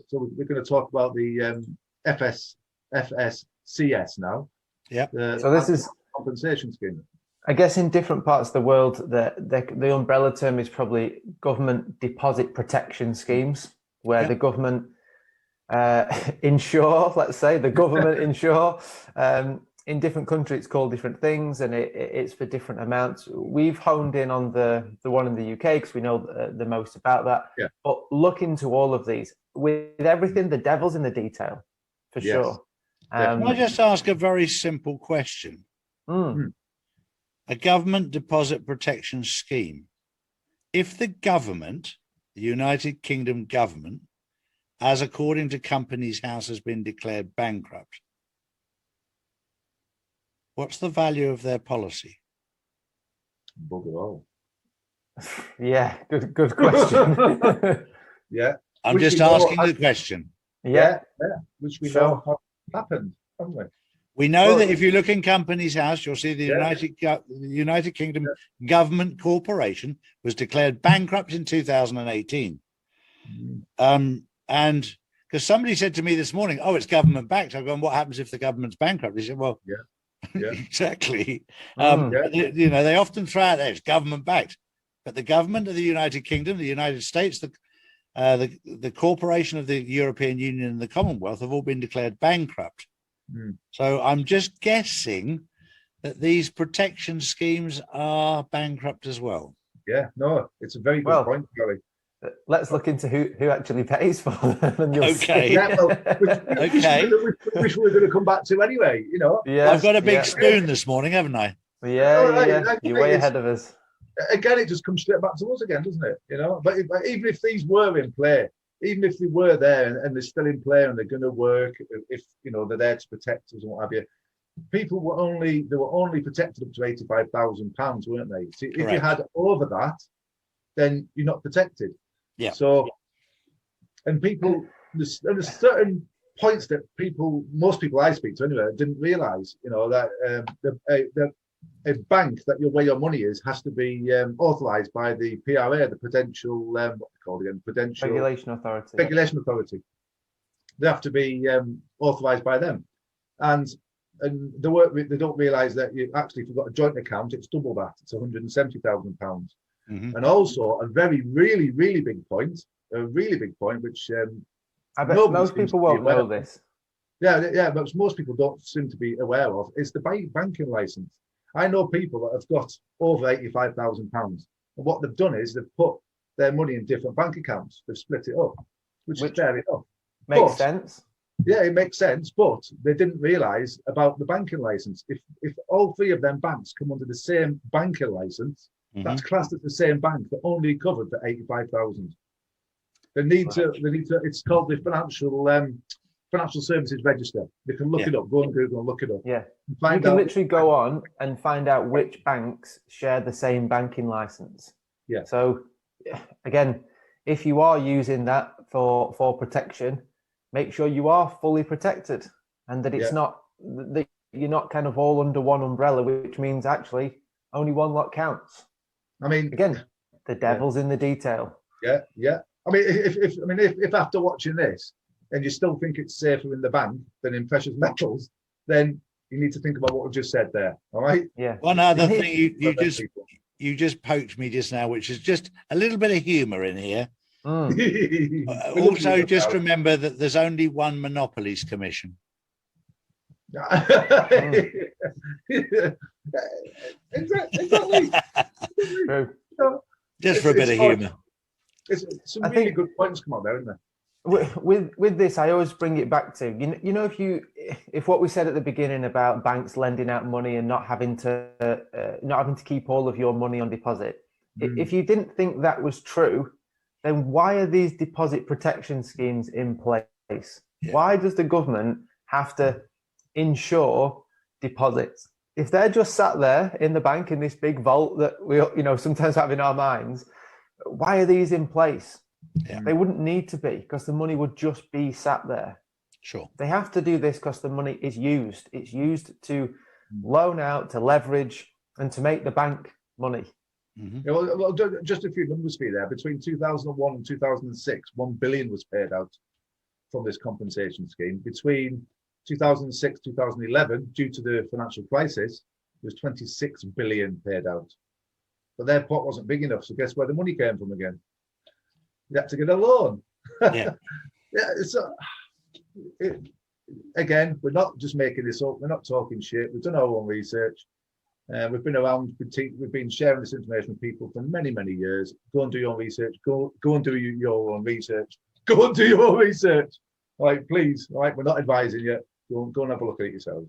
So we're going to talk about the FSCS now. Yeah. So this is compensation scheme. I guess in different parts of the world, the umbrella term is probably government deposit protection schemes, where the government insure, let's say, the government insure. In different countries, it's called different things, and it's for different amounts. We've honed in on the one in the UK because we know the most about that. Yeah. But look into all of these. With everything, the devil's in the detail, for sure. Can I just ask a very simple question? A government deposit protection scheme. If the government, the United Kingdom government, as according to Companies House, has been declared bankrupt, what's the value of their policy? Bugger all. Yeah, good question. Yeah. I'm just asking the question. Yeah. Which we know how happened, haven't we? We know that if you look in Companies House, you'll see the United Kingdom Government Corporation was declared bankrupt in 2018. And because somebody said to me this morning, oh, it's government backed. I've gone, what happens if the government's bankrupt? He said, well, exactly. You know, they often throw out there, it's government backed. But the government of the United Kingdom, the United States, the corporation of the European Union and the Commonwealth have all been declared bankrupt. So I'm just guessing that these protection schemes are bankrupt as well. Yeah, no, it's a very good point, Charlie. Let's look into who actually pays for them. Okay. Which we're going to come back to anyway, you know. Yeah, I've got a big spoon this morning, haven't I? Yeah. You're way ahead of us. Again, it just comes straight back to us again, doesn't it? You know, but even if these were in play, even if they were there and they're still in play and they're going to work, if you know they're there to protect us and what have you, people were only protected up to £85,000, weren't they? See, if you had over that, then you're not protected. Yeah. So, and people, there's certain points that most people I speak to anyway, didn't realise. You know that a bank that where your money is has to be authorised by the PRA, the Prudential, what they called again, Prudential Regulation Authority. Regulation Authority. They have to be authorised by them, and they don't realise that if you've got a joint account, it's double that. It's £170,000. And also a really big point, which I bet most people won't know this. Yeah, but most people don't seem to be aware of is the banking license. I know people that have got over £85,000, and what they've done is they've put their money in different bank accounts. They've split it up, which is fair enough. Makes sense. Yeah, it makes sense, but they didn't realise about the banking license. If all three of them banks come under the same banking license, that's classed as the same bank that only covered for 85,000. They need to. It's called the Financial Services Register. They can look it up. Go on Google and look it up. Yeah, you can literally go on and find out which banks share the same banking license. Yeah. So again, if you are using that for protection, make sure you are fully protected, and that it's not that you're not kind of all under one umbrella, which means actually only one lot counts. I mean, again, the devil's in the detail. Yeah. I mean, if after watching this and you still think it's safer in the bank than in precious metals, then you need to think about what we've just said there. All right. Yeah. One other thing you just poked me just now, which is just a little bit of humour in here. Also, just remember that there's only one Monopolies Commission. Exactly. Just for a bit of humour. Some really good points come on there, isn't there? With this, I always bring it back to you know if what we said at the beginning about banks lending out money and not having to keep all of your money on deposit. If you didn't think that was true, then why are these deposit protection schemes in place? Why does the government have to insure deposits? If they're just sat there in the bank in this big vault that we sometimes have in our minds, why are these in place? They wouldn't need to be, because the money would just be sat there. Sure. They have to do this because the money is used. It's used to loan out, to leverage, and to make the bank money. Yeah, well, just a few numbers for you there. Between 2001 and 2006, 1 billion was paid out. from this compensation scheme. Between 2006, 2011, due to the financial crisis, there was 26 billion paid out. But their pot wasn't big enough, so guess where the money came from again? You had to get a loan. Yeah. Yeah, again, we're not just making this up. We're not talking shit. We've done our own research. We've been around. We've been sharing this information with people for many, many years. Go and do your own research. Go and do your own research. Go and do your own research. All right, please. All right, we're not advising you. Go and have a look at it yourselves.